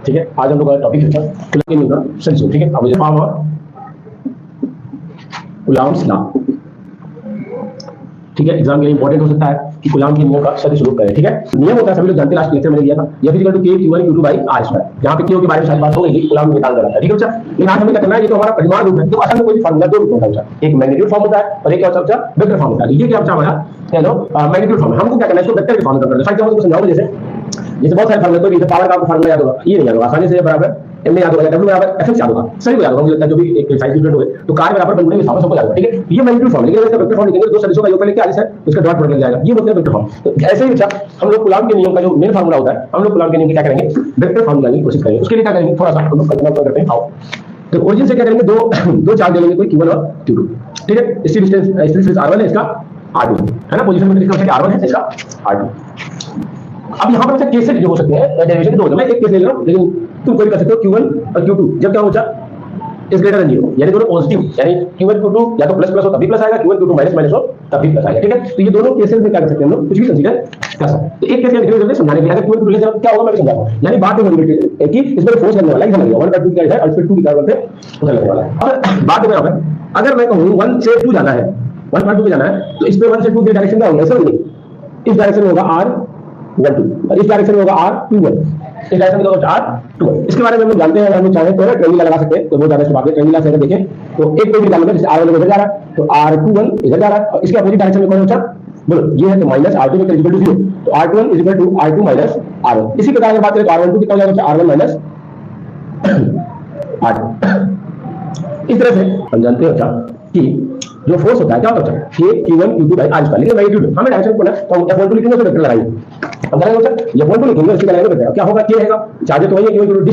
ठीक है। आज हम लोग का टॉपिक है कूलम्ब का सेंस, ठीक है। अब मुझे फॉर्म और कूलम्ब्स लॉ, ठीक है। एग्जाम के लिए इंपॉर्टेंट हो सकता है कि कूलम्ब के नियम का सही स्वरूप करें, ठीक है। नियम होता है सभी लोग जानते हैं, लास्ट लेक्चर में दिया था, F = K Q1 Q2 by R square. जहां पे Q के बारे में शायद बात हो गई थी, कूलम्ब निकाल कर रहा था, ठीक है बच्चा। लेकिन आज हमें क्या करना है, ये तो हमारा परिमाण रूप है, तो असल में कोई फार्मूला दो रूप होता है, एक मैग्नीट्यूड फॉर्म होता है और एक क्या होता है वेक्टर फॉर्म होता है। ये क्या बच्चा हमारा मैग्नीट्यूड फॉर्म। हमको क्या करना है, इसको वेक्टर के फॉर्म में करना है। फॉर एग्जांपल समझाओ, जैसे बहुत सारे फार्मूले, कोई पावर का फार्मूला याद होगा, ये नहीं याद होगा आसानी से, बराबर m याद होगा, w बराबर fx याद होगा, सही को याद होगा मुझे लगता है, जो भी एक साइज डिफरेंट हुए तो कार्य बराबर बनने के हिसाब से सबको याद होगा, ठीक है। ये मैग्नीट्यूड फॉर्म। लेकिन इसका वेक्टर फॉर्म लिखेंगे, दो सदिशों का योग लेके आगे से उसका डॉट प्रोडक्ट लग जाएगा, ये बोलते हैं वेक्टर फॉर्म। तो ऐसे ही बच्चा हम लोग कूलम्ब के नियम का जो मेन फार्मूला होता है, हम लोग कूलम्ब के नियम की क्या करेंगे, वेक्टर फॉर्म लगाने की कोशिश करेंगे। उसके लिए क्या करेंगे, थोड़ा सा हम लोग कल्पना करते हैं। आओ तो ओरिजिन से क्या करेंगे, दो चार्ज ले लेंगे, कोई Q1 और Q2, ठीक है। इसी डिस्टेंस R1 है, इसका R2 है ना, पोजीशन में इसका R1 है, इसका R2। अब यहाँ पर केसेस जो हो सकते हैं, डेरिवेशन दो, मैं एक केस ले रहा हूँ, लेकिन तुम कोई कर सकते हो Q1 और Q2 जब क्या हो जाए इज ग्रेटर देन 0, यानी दोनों पॉजिटिव, यानी Q1 Q2 या तो प्लस प्लस हो तभी प्लस आएगा, Q1 Q2 माइनस माइनस हो तभी प्लस आएगा, ठीक है। तो ये दोनों केसेस में क्या कर सकते हैं हम लोग, कुछ भी कंसीडर कर सकते हैं। तो एक केस में समझाने के लिए अगर Q1 Q2 लेते हैं क्या होगा मैं समझाऊंगा, यानी बात है कि इसमें फोर्स लगने वाला है, समझ लिया 1 2 क्या है और फिर 2 की तरफ से उधर लगने वाला है। अब बात है बराबर, अगर मैं कहूं 1 से 2 जाना है, 1 2 पे जाना है, तो इसमें 1 से 2 की डायरेक्शन क्या होगा, ऐसा नहीं, इस डायरेक्शन में होगा R12 और इस डायरेक्शन में होगा R21, इस डायरेक्शन में होगा R21। इसके बारे में हम लोग जानते हैं, हम चाहें तो ट्रेंगुलर लगा सकते हैं, तो बहुत ज्यादा से बात है। ट्रेंगुलर से अगर देखें तो एक पॉइंट निकालना है, जैसे R1 इधर जा रहा है तो R21 इधर जा रहा है, और इसके अपोजिट डायरेक्शन में कौन है बोलो, ये है तो माइनस R2 = 0, तो R21 = R2 माइनस R1। इसी प्रकार अगर बात करें तो R12 कितना हो जाएगा, R1 माइनस R2। इस तरह से हम जानते हैं कि जो फोर्स होता है क्या होता है, Q1 Q2 by R square. लेकिन मैग्नीट्यूड हमें डायरेक्शन को ना तो F12 लिखेंगे तो वेक्टर लगाएंगे, अब लगाएंगे F12 लिखेंगे इसके लगाएंगे वेक्टर। क्या होगा, K रहेगा, चार्ज तो वही है, Q1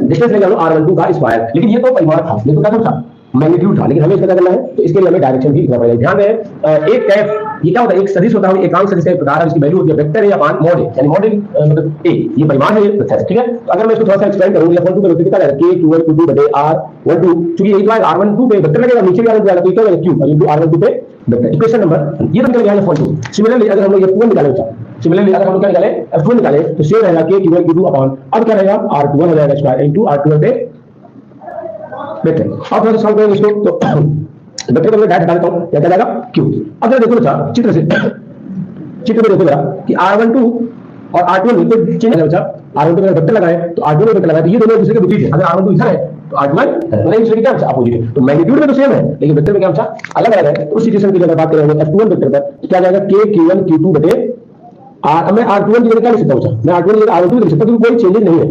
डिस्टेंस लेंगे R12 का स्क्वायर। लेकिन ये तो परिमाण था, ये तो क्या था, मैग्नीट्यूड था, लेकिन हमें इसका क्या करना है, तो इसके लिए हमें डायरेक्शन भी लिखना पड़ेगा। ध्यान दें, एक कैफ ये क्या होता है, एक सदिश होता है, एकांक सदिश का एक प्रकार है, इसकी वैल्यू होती है वेक्टर है या मॉड है, यानी मॉड मतलब a, ये परिमाण है, ये वेक्टर है, ठीक है। तो अगर मैं इसको थोड़ा सा एक्सप्लेन करूं, F12 का वेक्टर कितना है, K Q1 Q2 बटे R12, क्योंकि यही तो है R12 पे वेक्टर लगेगा, नीचे भी R12 आएगा, तो क्या होगा Q इनटू R12 पे वेक्टर। इक्वेशन नंबर ये तो निकल गया F12। सिमिलरली अगर हम लोग F1 निकालें, सिमिलरली अगर हम लोग क्या निकाले F1 निकाले, तो सेम रहेगा K Q1 Q2 अपॉन, अब क्या रहेगा R21 हो जाएगा स्क्वायर इनटू R12 पे वेक्टर। अब थोड़ा सॉल्व करेंगे इसको, तो वेक्टर को मैं डायरेक्ट हटा देता हूं, क्या जाएगा Q। अब जरा देखो बच्चा चित्र में देखो जरा कि R12 और R21 में कोई चेंज है बच्चा, R12 में वेक्टर लगाए तो R2 में वेक्टर लगाए, तो ये दोनों दूसरे के विपरीत है। अगर R12 इधर है तो R21 मतलब दूसरे के क्या बच्चा अपोजिट है, तो मैग्नीट्यूड में तो सेम है लेकिन वेक्टर में क्या बच्चा अलग अलग है। तो उस सिचुएशन की अगर बात करेंगे F21 वेक्टर पर, तो क्या जाएगा K Q1 Q2 बटे R। मैं R21 की जगह क्या लिख सकता हूं, मैं R21 की जगह R12 लिख सकता हूं, क्योंकि कोई चेंजेस नहीं है।